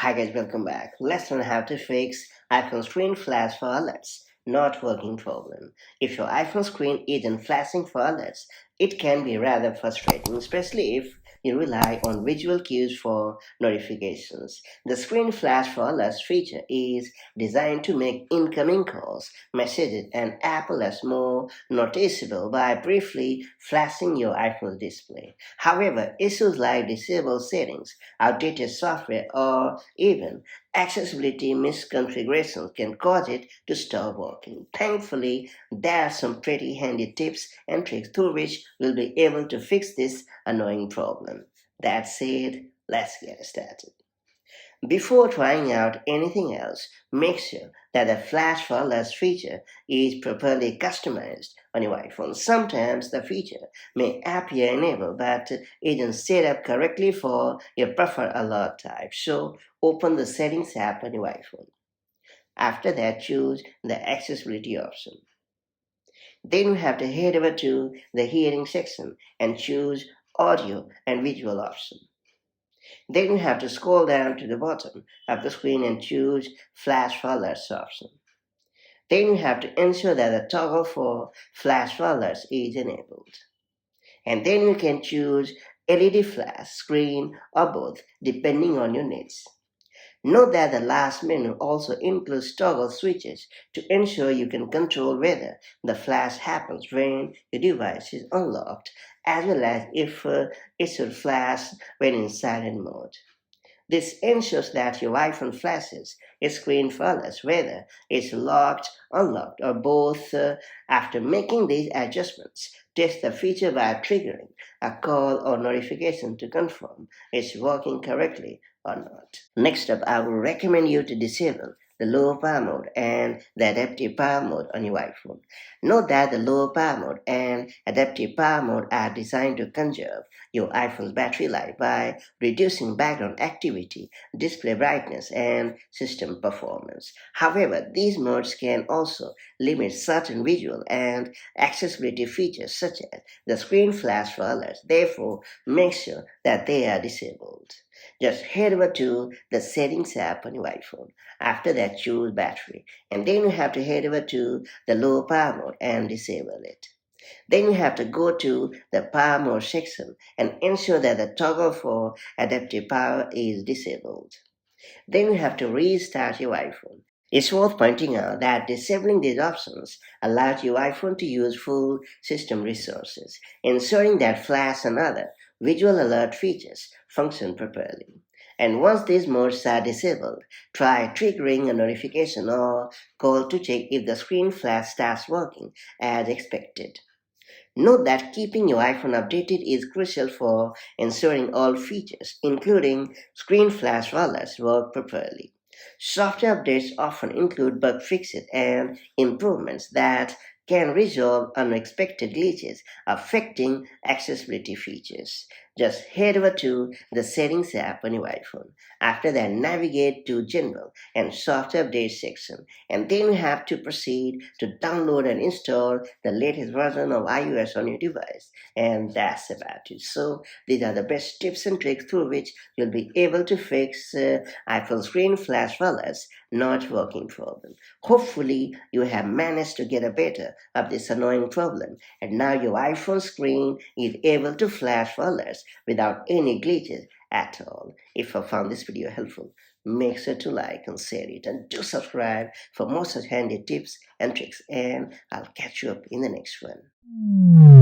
Hi guys, welcome back. Let's learn how to fix iPhone screen flash for alerts. Not working problem. If your iPhone screen isn't flashing for alerts, it can be rather frustrating, especially if you rely on visual cues for notifications. The screen flash for alerts feature is designed to make incoming calls, messages, and app alerts more noticeable by briefly flashing your iPhone display. However, issues like disabled settings, outdated software, or even accessibility misconfigurations can cause it to stop working. Thankfully, there are some pretty handy tips and tricks through which we'll be able to fix this annoying problem. That said, let's get started. Before trying out anything else, make sure that the Flash for Alerts feature is properly customized on your iPhone. Sometimes the feature may appear enabled but isn't set up correctly for your preferred alert type. So open the Settings app on your iPhone. After that, choose the Accessibility option. Then you have to head over to the Hearing section and choose Audio and Visual option. Then you have to scroll down to the bottom of the screen and choose Flash for Alerts option. Then you have to ensure that the toggle for Flash for Alerts is enabled. And then you can choose LED flash, screen, or both, depending on your needs. Note that the last menu also includes toggle switches to ensure you can control whether the flash happens when your device is unlocked, as well as if it should flash when in silent mode. This ensures that your iPhone flashes its screen fireless, whether it's locked, unlocked, or both. After making these adjustments, test the feature by triggering a call or notification to confirm it's working correctly or not. Next up, I will recommend you to disable the low power mode and the adaptive power mode on your iPhone. Note that the low power mode and adaptive power mode are designed to conserve your iPhone's battery life by reducing background activity, display brightness, and system performance. However, these modes can also limit certain visual and accessibility features such as the screen flash for alerts. Therefore, make sure that they are disabled. Just head over to the Settings app on your iPhone. After that, choose Battery, and then you have to head over to the Low Power mode and disable it. Then you have to go to the Power Mode section and ensure that the toggle for adaptive power is disabled. Then you have to restart your iPhone. It's worth pointing out that disabling these options allows your iPhone to use full system resources, ensuring that flash and other visual alert features function properly. And once these modes are disabled, try triggering a notification or call to check if the screen flash starts working as expected. Note that keeping your iPhone updated is crucial for ensuring all features, including screen flash alerts, work properly. Software updates often include bug fixes and improvements that can resolve unexpected glitches affecting accessibility features. Just head over to the Settings app on your iPhone. After that, navigate to General and Software Update section, and then you have to proceed to download and install the latest version of iOS on your device. And that's about it. So these are the best tips and tricks through which you'll be able to fix iPhone screen flash alerts not working problem. Hopefully, you have managed to get a better of this annoying problem, and now your iPhone screen is able to flash alerts without any glitches at all. If you found this video helpful, make sure to like and share it, and do subscribe for more such handy tips and tricks, and I'll catch you up in the next one.